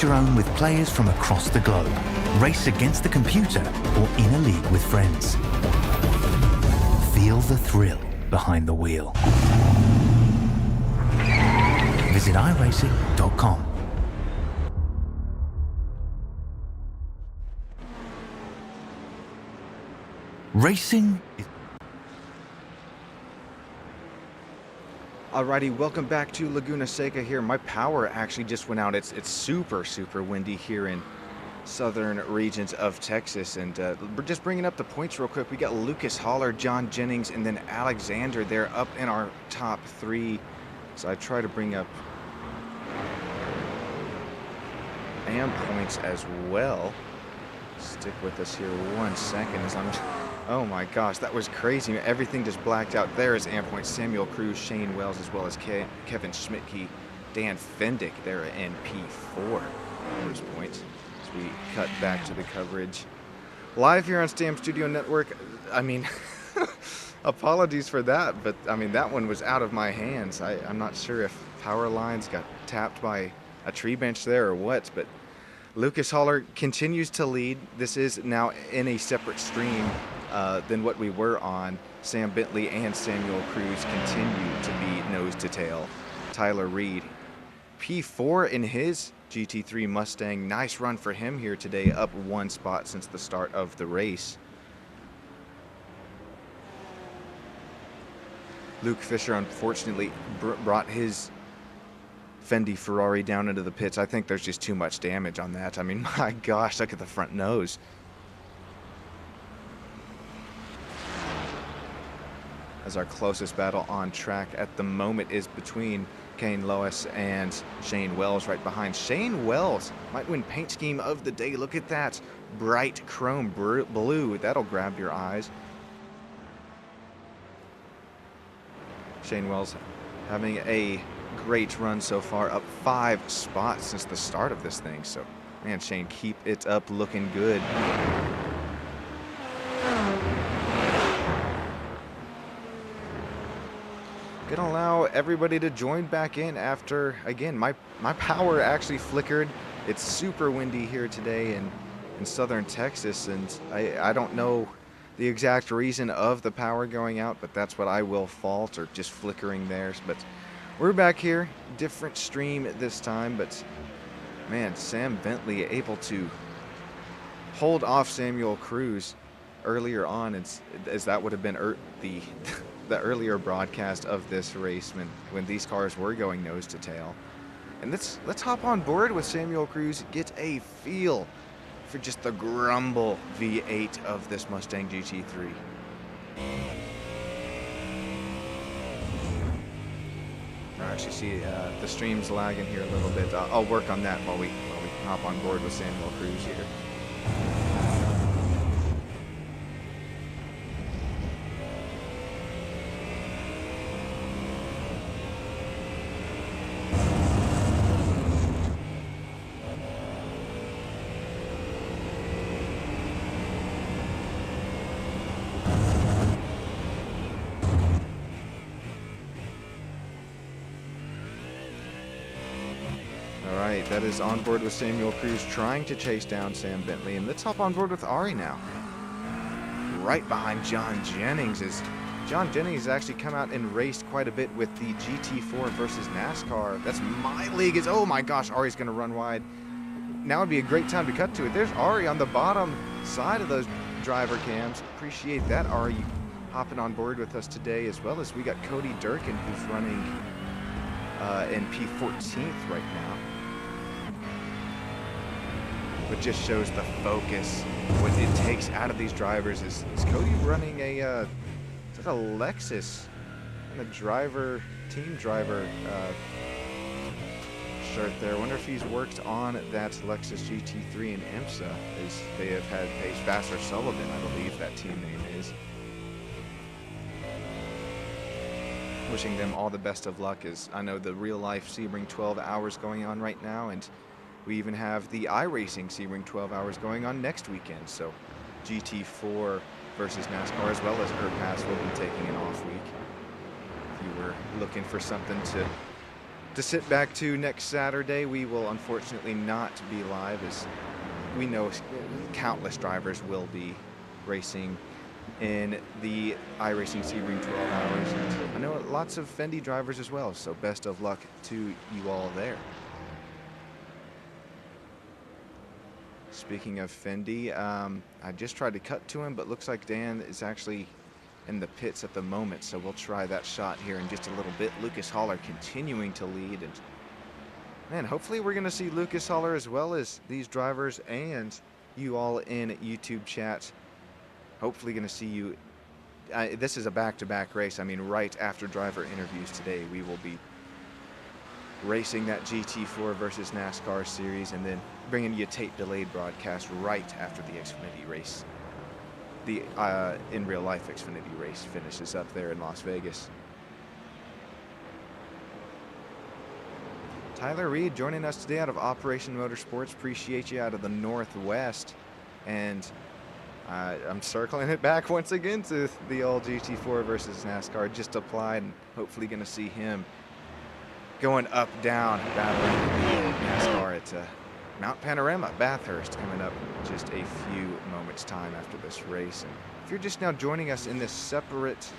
Your own with players from across the globe. Race against the computer or in a league with friends. Feel the thrill behind the wheel. Visit iRacing.com. Racing is... Alrighty, welcome back to Laguna Seca here. My power actually just went out. It's super windy here in southern regions of Texas. And we're just bringing up the points real quick. We got Lucas Haller, John Jennings, and then Alexander there up in our top three. So I try to bring up AM points as well. Stick with us here 1 second as I'm... Oh my gosh, that was crazy. Everything just blacked out. There is AM points. Samuel Cruz, Shane Wells, as well as Kevin Schmidtke, Dan Fendick there in P4. Those points. As we cut back to the coverage. Live here on Stam Studio Network. I mean, apologies for that, but I mean, that one was out of my hands. I'm not sure if power lines got tapped by a tree bench there or what, but Lucas Haller continues to lead. This is now in a separate stream than what we were on. Sam Bentley and Samuel Cruz continue to be nose to tail. Tyler Reed, P4 in his GT3 Mustang. Nice run for him here today, up 1 spot since the start of the race. Luke Fisher unfortunately brought his Fendi Ferrari down into the pits. I think there's just too much damage on that. I mean, my gosh, look at the front nose. As our closest battle on track at the moment is between Kane Lois and Shane Wells right behind. Shane Wells might win paint scheme of the day. Look at that bright chrome blue. That'll grab your eyes. Shane Wells having a great run so far, up 5 spots since the start of this thing. So, man, Shane, keep it up, looking good. Gonna allow everybody to join back in after, again, my power actually flickered. It's super windy here today in southern Texas, and I don't know the exact reason of the power going out, but that's what I will fault, or just flickering there. But we're back here, different stream this time, but man, Sam Bentley able to hold off Samuel Cruz earlier on, as that would have been the earlier broadcast of this race when these cars were going nose to tail. And let's hop on board with Samuel Cruz, get a feel for just the grumble V8 of this Mustang GT3. I actually see the stream's lagging here a little bit. I'll work on that while we hop on board with Samuel Cruz here. That is on board with Samuel Cruz, trying to chase down Sam Bentley. And let's hop on board with Ari now. Right behind John Jennings. As John Jennings has actually come out and raced quite a bit with the GT4 versus NASCAR. That's my league. Oh my gosh, Ari's going to run wide. Now would be a great time to cut to it. There's Ari on the bottom side of those driver cams. Appreciate that, Ari, hopping on board with us today, as well as we got Cody Durkin, who's running in P14th right now. But just shows the focus, what it takes out of these drivers. Is Cody running a it's like a Lexus and a team driver shirt there. I wonder if he's worked on that Lexus GT3 in IMSA. They have had Pace Vassar Sullivan, I believe that team name is. Wishing them all the best of luck, as I know the real life Sebring 12 hours going on right now, and we even have the iRacing Sebring 12 hours going on next weekend. So GT4 versus NASCAR, as well as IRPAS, will be taking an off week. If you were looking for something to to sit back to next Saturday. We will unfortunately not be live, as we know countless drivers will be racing in the iRacing Sebring 12 hours. And I know lots of Fendi drivers as well, so best of luck to you all there. Speaking of Fendi, I just tried to cut to him, but looks like Dan is actually in the pits at the moment, so we'll try that shot here in just a little bit. Lucas Haller continuing to lead, and man, hopefully we're going to see Lucas Haller as well as these drivers and you all in YouTube chat. Hopefully going to see you. This is a back-to-back race. I mean, right after driver interviews today, we will be racing that GT4 versus NASCAR series, and then bringing you a tape-delayed broadcast right after the Xfinity race. The in real life Xfinity race finishes up there in Las Vegas. Tyler Reed joining us today out of Operation Motorsports. Appreciate you out of the Northwest. And I'm circling it back once again to the old GT4 versus NASCAR. Just applied, and hopefully going to see him going up, down, battling NASCAR at Mount Panorama, Bathurst, coming up in just a few moments' time after this race. And if you're just now joining us in this separate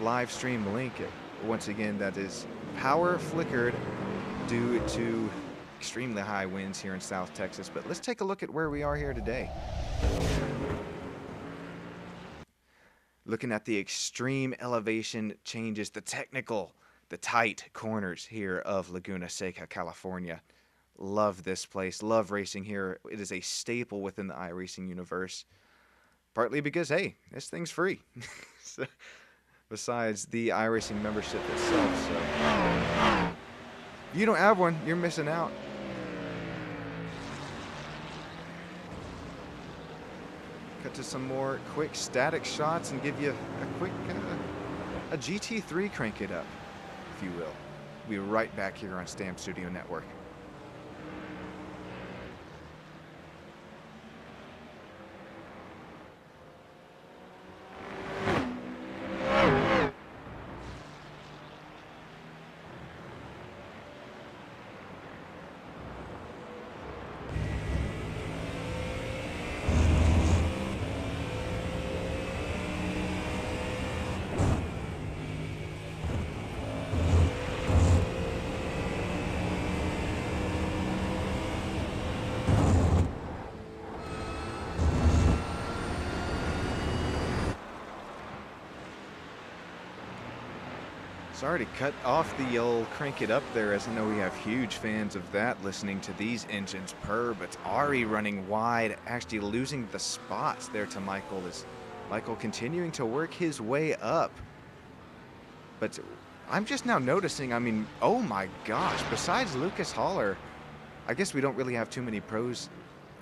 live stream link, once again, that is power flickered due to extremely high winds here in South Texas. But let's take a look at where we are here today. Looking at the extreme elevation changes, the technical, the tight corners here of Laguna Seca, California. Love this place, love racing here. It is a staple within the iRacing universe, partly because, hey, this thing's free. So, besides the iRacing membership itself. So if you don't have one, you're missing out. Cut to some more quick static shots and give you a quick a GT3 crank it up, if you will. We'll be right back here on Stamp Studio Network. Sorry to cut off the old crank it up there, as I know we have huge fans of that listening to these engines purr, but Ari running wide, actually losing the spots there to Michael, as Michael continuing to work his way up. But I'm just now noticing, I mean, oh my gosh, besides Lucas Haller, I guess we don't really have too many pros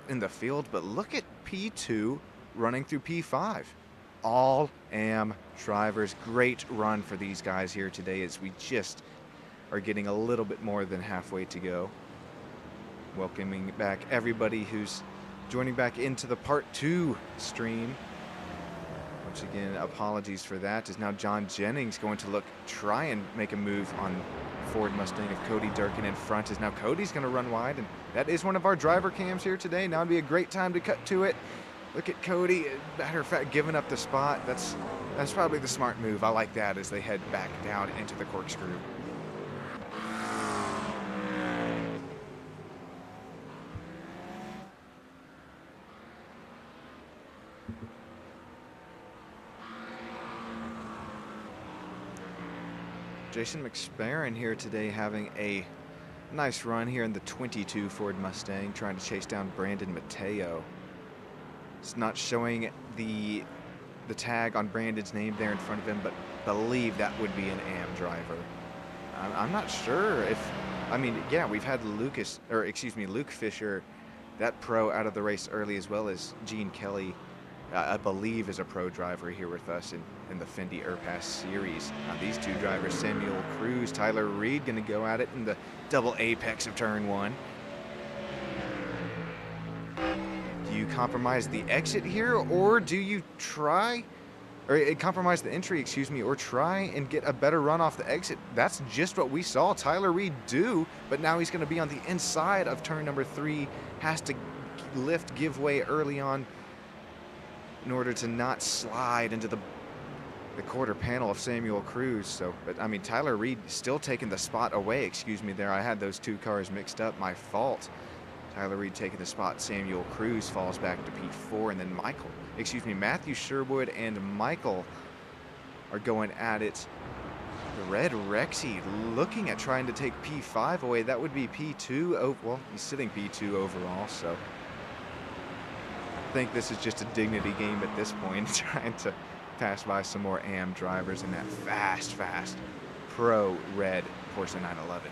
in the field, but look at P2 running through P5. All AM drivers. Great run for these guys here today, as we just are getting a little bit more than halfway to go. Welcoming back everybody who's joining back into the Part 2 stream. Once again, apologies for that, as now John Jennings going to try and make a move on Ford Mustang of Cody Durkin in front, as now Cody's going to run wide, and that is one of our driver cams here today. Now would be a great time to cut to it. Look at Cody, matter of fact, giving up the spot. That's probably the smart move. I like that as they head back down into the corkscrew. Jason McSparron here today having a nice run here in the 22 Ford Mustang, trying to chase down Brandon Mateo. It's not showing the tag on Brandon's name there in front of him, but believe that would be an AM driver. I'm not sure if, I mean, yeah, we've had Luke Fisher, that pro, out of the race early, as well as Gene Kelly, I believe, is a pro driver here with us in the Fendi IRPAS series. Now these two drivers, Samuel Cruz, Tyler Reed, going to go at it in the double apex of turn one. Do you compromise the exit here, or do you try or compromise the entry, excuse me, or try and get a better run off the exit. That's just what we saw Tyler Reed do, but now he's going to be on the inside of turn number 3, has to give way early on in order to not slide into the quarter panel of Samuel Cruz. So, but I mean, Tyler Reed still taking the spot away, excuse me there. I had those two cars mixed up, my fault. Tyler Reed taking the spot. Samuel Cruz falls back to P4, and then Matthew Sherwood and Michael are going at it. The red Rexy looking at trying to take P5 away. That would be P2. Oh, well, he's sitting P2 overall, so I think this is just a dignity game at this point, trying to pass by some more AM drivers in that fast Pro Red Porsche 911.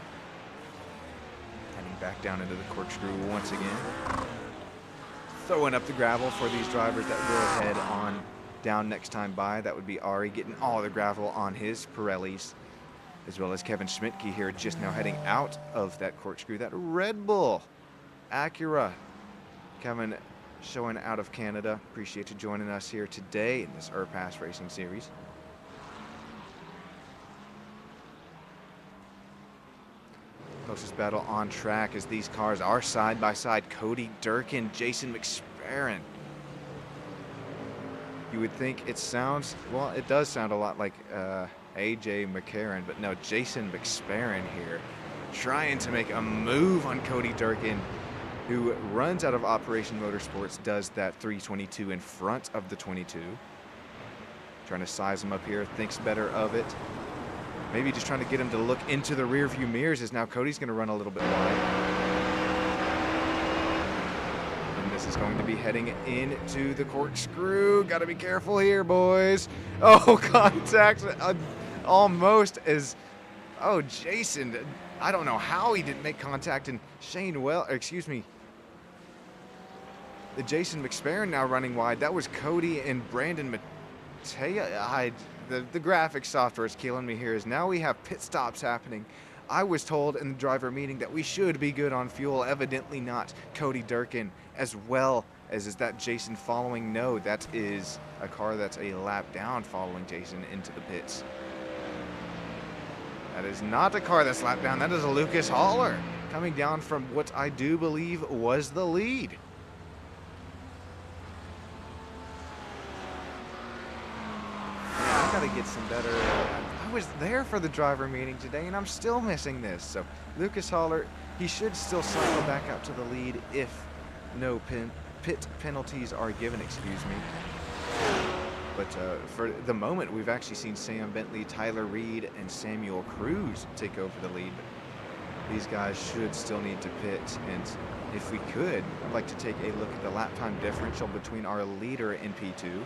Heading back down into the corkscrew once again. Throwing up the gravel for these drivers that will head on down next time by. That would be Ari getting all the gravel on his Pirellis, as well as Kevin Schmidtke here just now heading out of that corkscrew. That Red Bull Acura. Kevin showing out of Canada. Appreciate you joining us here today in this IRPAS Racing Series. Closest battle on track as these cars are side by side. Cody Durkin, Jason McSparren. You would think it sounds, well, it does sound a lot like AJ McCarron, but no, Jason McSparren here trying to make a move on Cody Durkin, who runs out of Operation Motorsports, does that 322 in front of the 22. Trying to size him up here, thinks better of it. Maybe just trying to get him to look into the rear view mirrors, as now Cody's going to run a little bit wide. And this is going to be heading into the corkscrew. Got to be careful here, boys. Oh, contact almost as, oh, Jason, I don't know how he didn't make contact, and the Jason McSparren now running wide. That was Cody and Brandon Mattea. The graphics software is killing me here, as now we have pit stops happening. I was told in the driver meeting that we should be good on fuel. Evidently not. Cody Durkin, as well as is that Jason following. No, that is a car that's a lap down following Jason into the pits. That is not a car that's lap down. That is a Lucas Haller coming down from what I do believe was the lead. I gotta get some better. I was there for the driver meeting today, and I'm still missing this. So Lucas Haller, he should still cycle back out to the lead if no pit penalties are given, excuse me. But for the moment, we've actually seen Sam Bentley, Tyler Reed, and Samuel Cruz take over the lead. But these guys should still need to pit, and if we could, I'd like to take a look at the lap time differential between our leader in P2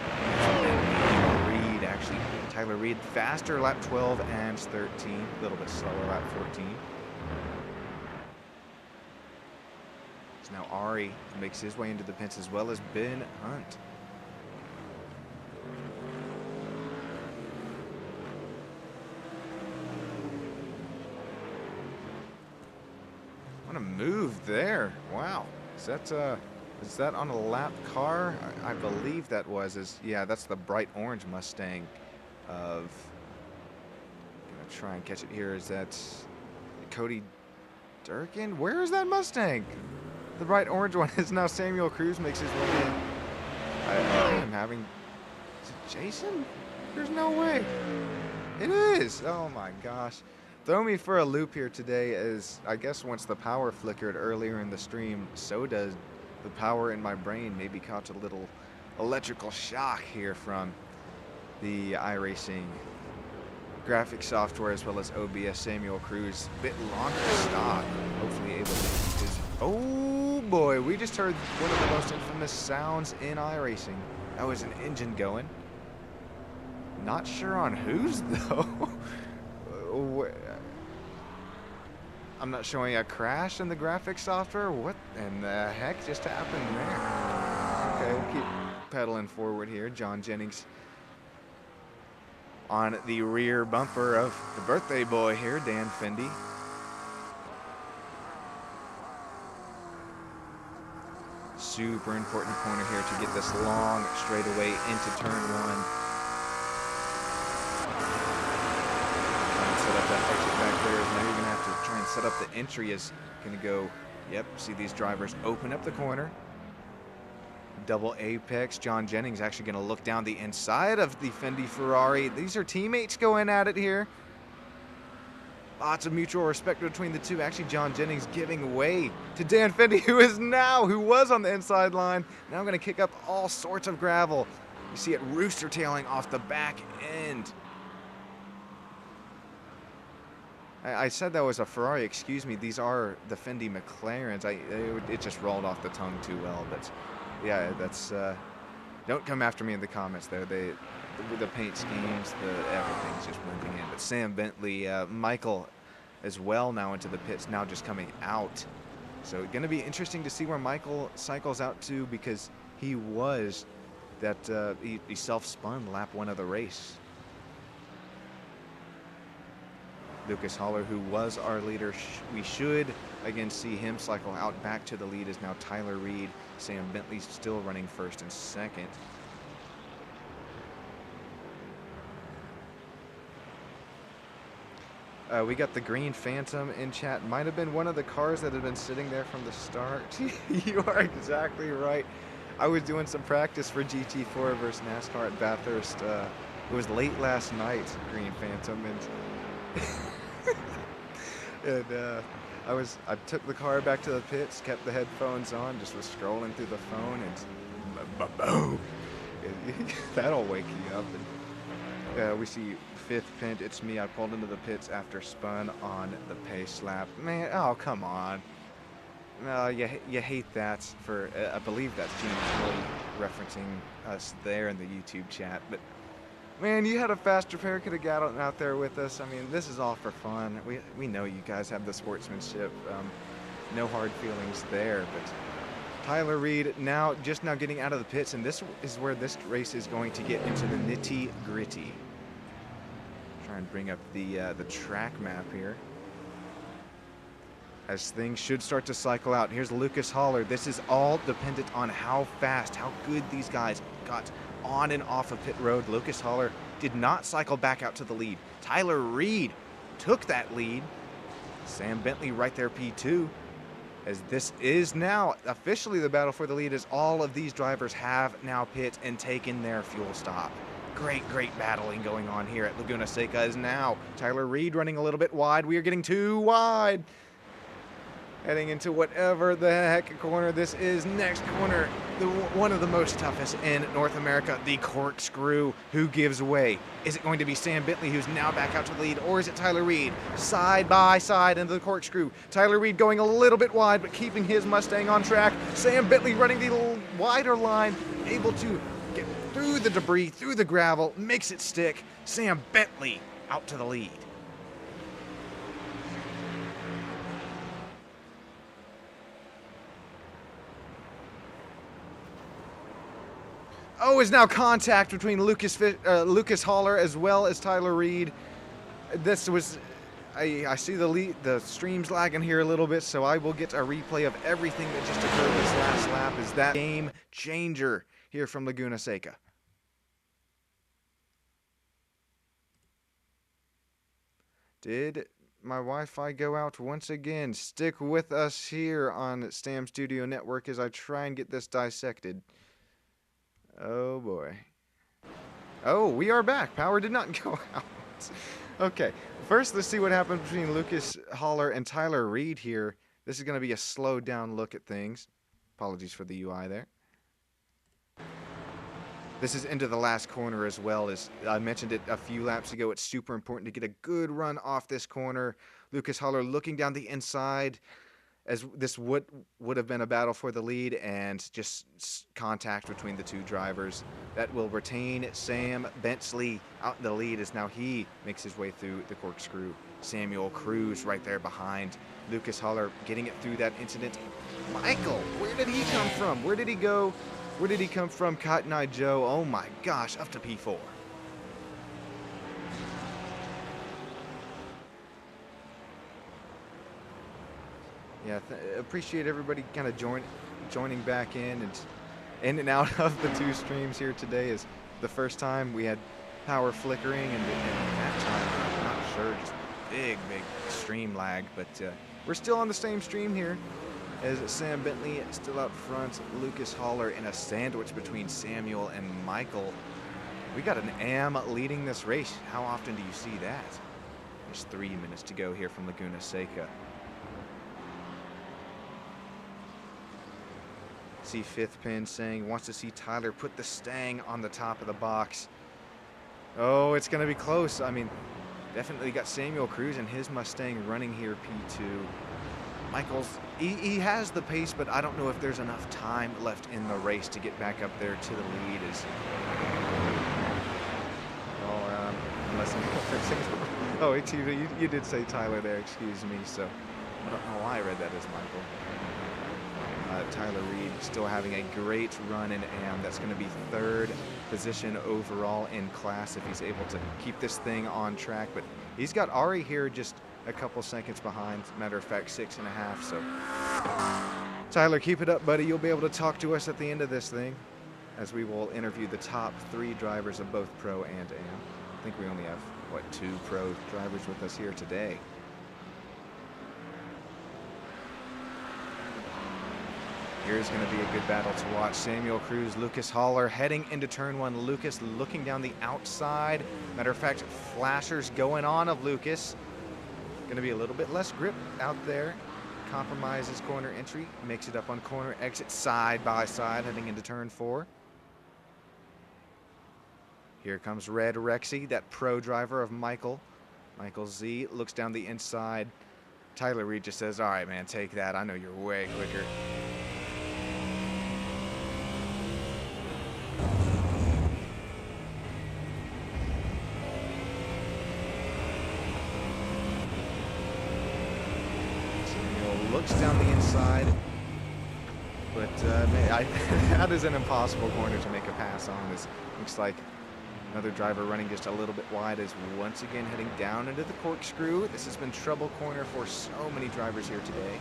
and Reed. Actually, Tyler Reed faster lap 12 and 13, a little bit slower lap 14. So now Ari makes his way into the pits, as well as Ben Hunt. What a move there. Wow. Is that on a lap car? I believe that was. Yeah, that's the bright orange Mustang of, gonna try and catch it here. Is that Cody Durkin? Where is that Mustang? The bright orange one is now Samuel Cruz makes his way in. I am having, is it Jason? There's no way. It is. Oh my gosh. Throw me for a loop here today, as I guess once the power flickered earlier in the stream, so does the power in my brain. Maybe caught a little electrical shock here from the iRacing graphic software, as well as OBS. Samuel Cruz, bit longer stock, hopefully able to keep his, oh boy, we just heard one of the most infamous sounds in iRacing. That was an engine going. Not sure on whose though. I'm not showing a crash in the graphics software. What in the heck just happened there? Okay, we'll keep pedaling forward here. John Jennings on the rear bumper of the birthday boy here, Dan Fendi. Super important corner here to get this long straightaway into turn 1. Try and set up that exit back there. Now you're going to have to try and set up the entry is going to go, yep, see these drivers open up the corner. Double apex. John Jennings actually going to look down the inside of the Fendi Ferrari. These are teammates going at it here. Lots of mutual respect between the two. Actually, John Jennings giving way to Dan Fendi, who was on the inside line. Now going to kick up all sorts of gravel. You see it rooster tailing off the back end. I said that was a Ferrari. Excuse me. These are the Fendi McLarens. It just rolled off the tongue too well. But yeah, that's. Don't come after me in the comments there. The paint schemes, everything's just blending in. But Sam Bentley, Michael as well now into the pits, now just coming out. So going to be interesting to see where Michael cycles out to, because he was that he self-spun lap 1 of the race. Lucas Haller, who was our leader, we should again see him cycle out back to the lead, is now Tyler Reed. Sam Bentley still running first and second. We got the green Phantom in chat. Might have been one of the cars that had been sitting there from the start. You are exactly right. I was doing some practice for GT4 versus NASCAR at Bathurst. It was late last night, green Phantom, and I took the car back to the pits, kept the headphones on, just was scrolling through the phone, and boom. That'll wake you up. And we see 5th pit. It's me. I pulled into the pits after spun on the pace lap. Man, oh come on. No, you hate that. For I believe that's James really referencing us there in the YouTube chat. But man, you had a faster pair. Could have got out there with us. I mean, this is all for fun. We know you guys have the sportsmanship. No hard feelings there. But Tyler Reed just now getting out of the pits, and this is where this race is going to get into the nitty gritty. Try and bring up the track map here, as things should start to cycle out. Here's Lucas Haller. This is all dependent on how fast, how good these guys got on and off of pit road. Lucas Haller did not cycle back out to the lead. Tyler Reed took that lead. Sam Bentley right there, P2. As this is now officially the battle for the lead, as all of these drivers have now pit and taken their fuel stop. Great battling going on here at Laguna Seca. Is now Tyler Reed running a little bit wide. We are getting too wide. Heading into whatever the heck corner this is. Next corner, one of the most toughest in North America, the corkscrew. Who gives way? Is it going to be Sam Bentley, who's now back out to the lead, or is it Tyler Reed? Side by side into the corkscrew. Tyler Reed going a little bit wide, but keeping his Mustang on track. Sam Bentley running the wider line, able to get through the debris, through the gravel, makes it stick. Sam Bentley out to the lead. Oh, is now contact between Lucas Haller as well as Tyler Reed. This was, I see the stream's lagging here a little bit, so I will get a replay of everything that just occurred this last lap. Is that game changer here from Laguna Seca? Did my Wi-Fi go out once again? Stick with us here on Stam Studio Network as I try and get this dissected. Oh boy. Oh, we are back. Power did not go out. Okay, first let's see what happened between Lucas Haller and Tyler Reed here. This is going to be a slowed down look at things. Apologies for the UI there. This is into the last corner as well. As I mentioned it a few laps ago, it's super important to get a good run off this corner. Lucas Haller looking down the inside, as this would have been a battle for the lead, and just contact between the two drivers. That will retain Sam Bentley out in the lead, as now he makes his way through the corkscrew. Samuel Cruz right there behind. Lucas Haller getting it through that incident. Michael, where did he come from? Where did he go? Where did he come from? Cotton Eye Joe, oh my gosh, up to P4. Yeah, appreciate everybody kind of joining back in and out of the two streams here today. Is the first time we had power flickering, and that time, I'm not sure, just big stream lag. But we're still on the same stream here, as Sam Bentley still out front, Lucas Haller in a sandwich between Samuel and Michael. We got an AM leading this race. How often do you see that? There's 3 minutes to go here from Laguna Seca. See Fifth Pin saying wants to see Tyler put the stang on the top of the box. Oh, it's going to be close. I mean, definitely got Samuel Cruz and his Mustang running here, P2. Michael's, he has the pace, but I don't know if there's enough time left in the race to get back up there to the lead. Oh, excuse me, you did say Tyler there, excuse me, so I don't know why I read that as Michael. Tyler Reed still having a great run in AM. That's going to be 3rd position overall in class if he's able to keep this thing on track. But he's got Ari here just a couple seconds behind. Matter of fact, 6.5. So Tyler, keep it up, buddy. You'll be able to talk to us at the end of this thing, as we will interview the top 3 drivers of both Pro and AM. I think we only have, what, 2 Pro drivers with us here today. Here's going to be a good battle to watch. Samuel Cruz, Lucas Haller heading into turn 1. Lucas looking down the outside. Matter of fact, flashers going on of Lucas. Going to be a little bit less grip out there. Compromises corner entry. Makes it up on corner exit side by side heading into turn 4. Here comes Red Rexy, that pro driver of Michael. Michael Z looks down the inside. Tyler Reed just says, all right, man, take that. I know you're way quicker. Looks down the inside, but that is an impossible corner to make a pass on. This looks like another driver running just a little bit wide is once again heading down into the corkscrew. This has been trouble corner for so many drivers here today.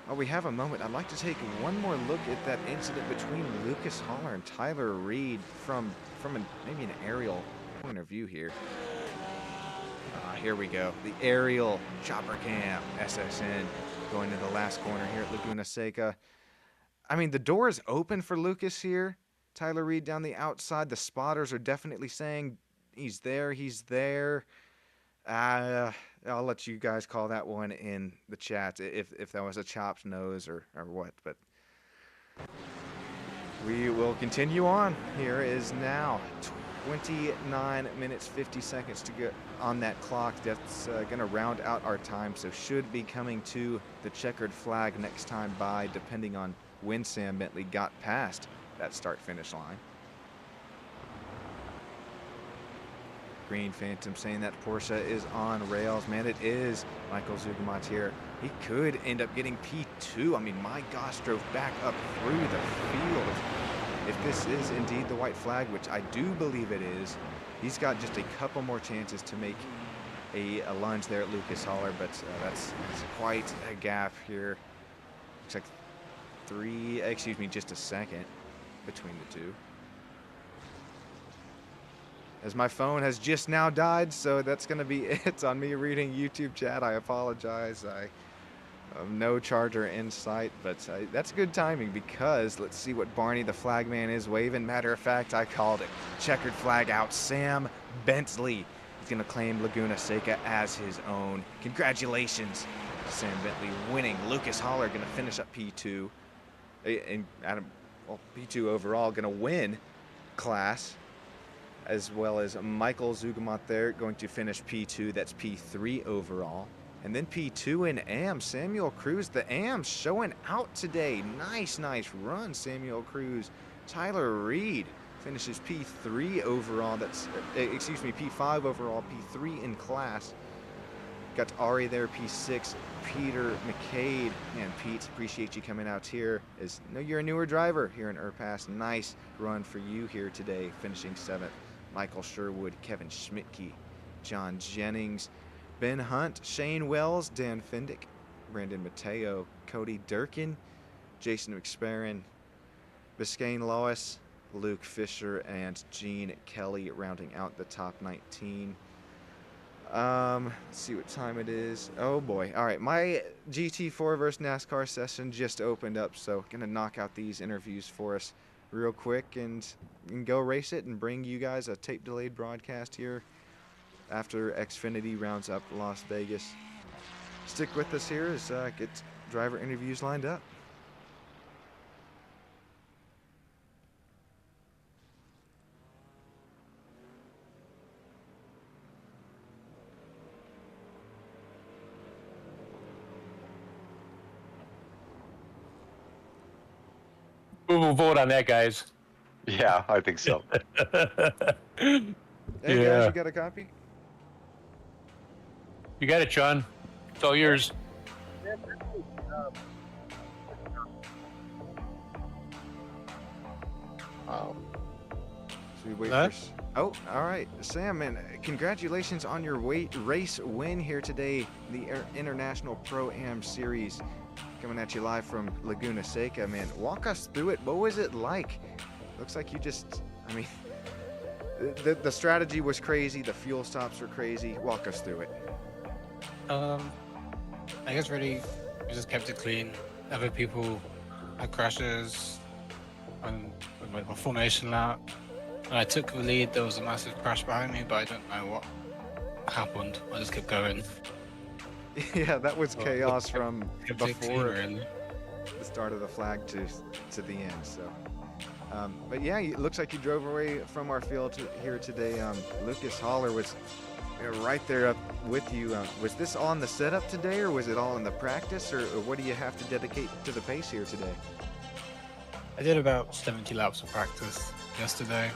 While we have a moment, I'd like to take one more look at that incident between Lucas Haller and Tyler Reed from maybe an aerial point of view here. Here we go. The aerial chopper cam SSN going to the last corner here at Laguna Seca. I mean, the door is open for Lucas here. Tyler Reed down the outside. The spotters are definitely saying he's there, he's there. I'll let you guys call that one in the chat if that was a chopped nose or what. But we will continue on. Here is now 29 minutes 50 seconds to go on that clock. That's going to round out our time, so should be coming to the checkered flag next time by, depending on when Sam Bentley got past that start-finish line. Green Phantom saying that Porsche is on rails. Man, it is. Michael Zugamat here. He could end up getting P2. I mean, my gosh, drove back up through the field. If this is indeed the white flag, which I do believe it is, he's got just a couple more chances to make a lunge there at Lucas Haller, but that's quite a gap here. Looks like just a second between the two. As my phone has just now died, so that's going to be it on me reading YouTube chat. I apologize. I have no charger in sight, but that's good timing, because let's see what Barney the flagman is waving. Matter of fact, I called it. Checkered flag out. Sam Bentley. He's going to claim Laguna Seca as his own. Congratulations, Sam Bentley winning. Lucas Haller going to finish up P2. And P2 overall, going to win class, as well as Michael Zugamat there going to finish P2. That's P3 overall. And then P2 in AM, Samuel Cruz. The AM's showing out today. Nice run, Samuel Cruz. Tyler Reed finishes P3 overall. That's, P5 overall, P3 in class. Got Ari there, P6. Peter McCade. Man, Pete, appreciate you coming out here. No, you're a newer driver here in IRPAS. Nice run for you here today, finishing 7th. Michael Sherwood, Kevin Schmidtke, John Jennings, Ben Hunt, Shane Wells, Dan Fendick, Brandon Mateo, Cody Durkin, Jason McSparron, Biscayne Lois, Luke Fisher, and Gene Kelly rounding out the top 19. Let's see what time it is. Oh boy. All right, my GT4 versus NASCAR session just opened up, so gonna knock out these interviews for us real quick and go race it and bring you guys a tape delayed broadcast here after Xfinity rounds up Las Vegas. Stick with us here as get driver interviews lined up. We'll vote on that, guys. Yeah, I think so. Hey guys, you got a copy? You got it, Sean. It's all yours. So we wait Huh? for. Oh, all right, Sam, man, congratulations on your race win here today. The International Pro-Am Series coming at you live from Laguna Seca, man. Walk us through it. What was it like? Looks like you just, I mean, the strategy was crazy. The fuel stops were crazy. Walk us through it. I guess really we just kept it clean. Other people had crashes and with my formation lap. When I took the lead, there was a massive crash behind me, but I don't know what happened. I just kept going. Yeah, that was chaos kept- from Kept it clean, before really. the start of the flag to the end. So, but yeah, it looks like you drove away from our field here today. Lucas Haller was right there up with you. Was this on the setup today, or was it all in the practice, or what do you have to dedicate to the pace here today? I did about 70 laps of practice yesterday.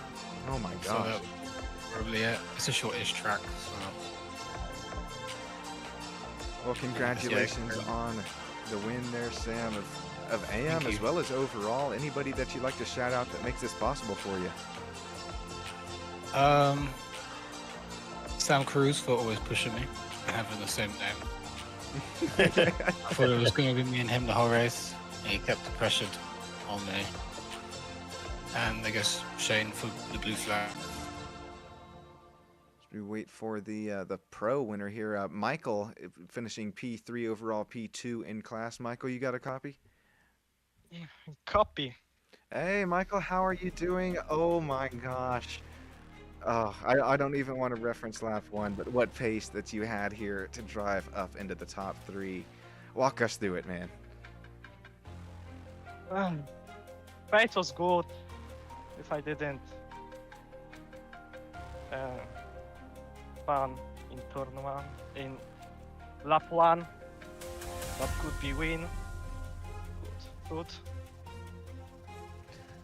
Oh my So gosh! that's probably it. It's a shortish track, so Well, congratulations on the win there, Sam, of AM Thank as you. well as overall. Anybody that you'd like to shout out that makes this possible for you? Sam Cruz for always pushing me and having the same name. I thought it was going to be me and him the whole race. And he kept pressured on me. And I guess Shane for the blue flag. We wait for the pro winner here, Michael, finishing P3 overall, P2 in class. Michael, you got a copy? Copy. Hey, Michael, how are you doing? Oh my gosh. Oh, I don't even want to reference lap one, but what pace that you had here to drive up into the top 3. Walk us through it, man. Fight was good. If I didn't fun in turn 1, in lap 1, that could be win. Good.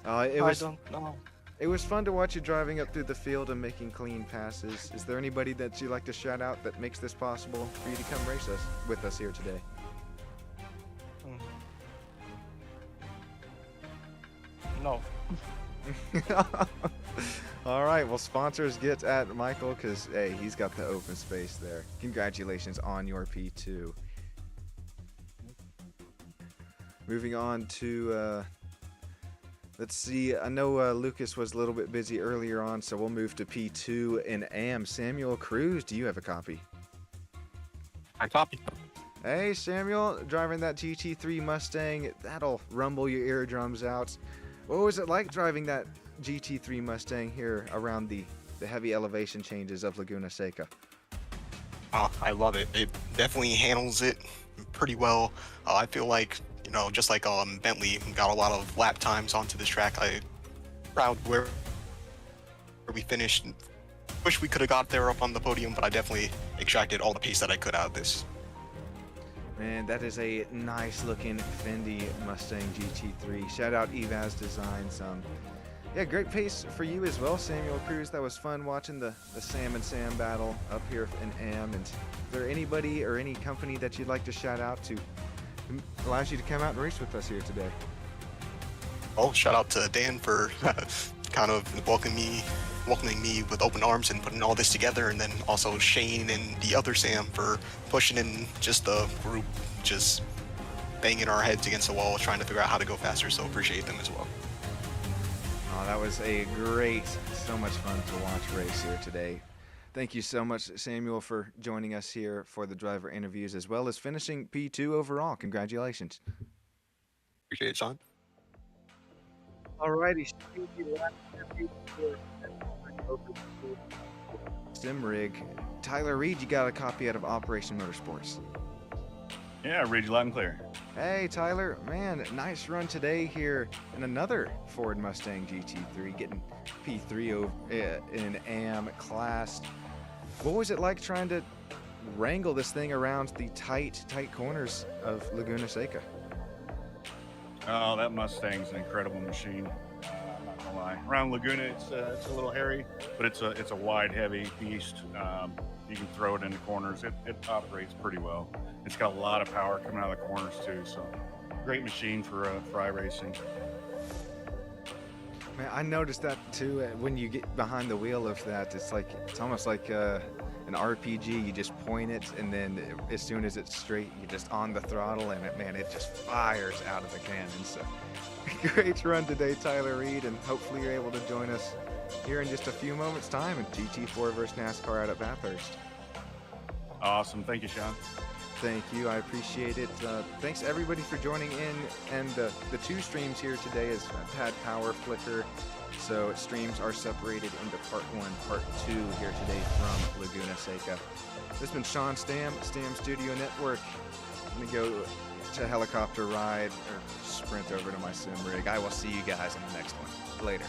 I don't know. It was fun to watch you driving up through the field and making clean passes. Is there anybody that you'd like to shout out that makes this possible for you to come race with us here today? No. All right, well, sponsors get at Michael because, hey, he's got the open space there. Congratulations on your P2. Moving on to, let's see, I know Lucas was a little bit busy earlier on, so we'll move to P2 in AM. Samuel Cruz, do you have a copy? I copied. Hey, Samuel, driving that GT3 Mustang, that'll rumble your eardrums out. What was it like driving that GT3 Mustang here around the heavy elevation changes of Laguna Seca? Oh, I love it. It definitely handles it pretty well. I feel like, you know, just like Bentley got a lot of lap times onto this track. I'm proud where we finished. Wish we could have got there up on the podium, but I definitely extracted all the pace that I could out of this. Man, that is a nice looking Fendi Mustang GT3. Shout out Evaz Designs. Yeah, great pace for you as well, Samuel Cruz. That was fun watching the Sam and Sam battle up here in AM. And is there anybody or any company that you'd like to shout out to who allows you to come out and race with us here today? Oh, shout out to Dan for kind of welcoming me welcoming me with open arms and putting all this together, and then also Shane and the other Sam for pushing in just the group, just banging our heads against the wall, trying to figure out how to go faster. So appreciate them as well. Oh, that was a great, so much fun to watch race here today. Thank you so much, Samuel, for joining us here for the driver interviews, as well as finishing P2 overall. Congratulations. Appreciate it, Sean. Alrighty. Simrig. Tyler Reed, you got a copy out of Operation Motorsports. Yeah, read you loud and clear. Hey, Tyler, man, nice run today here in another Ford Mustang GT3, getting P3 in AM class. What was it like trying to wrangle this thing around the tight corners of Laguna Seca? Oh, that Mustang's an incredible machine. I'm not gonna lie. Around Laguna, it's a little hairy, but it's a wide, heavy beast. You can throw it into corners. It operates pretty well. It's got a lot of power coming out of the corners too. So, great machine for iRacing. Man, I noticed that too. When you get behind the wheel of that, it's almost like an RPG. You just point it, and then as soon as it's straight, you're just on the throttle, and it just fires out of the cannon. So, great run today, Tyler Reed, and hopefully you're able to join us here in just a few moments' time in GT4 versus NASCAR out at Bathurst. Awesome. Thank you, Sean. Thank you. I appreciate it. Thanks everybody for joining in. And the two streams here today is Pad Power Flicker. So streams are separated into part 1, part 2 here today from Laguna Seca. This has been Sean Stam, Stam Studio Network. I'm going to go to helicopter ride or sprint over to my sim rig. I will see you guys in the next one. Later.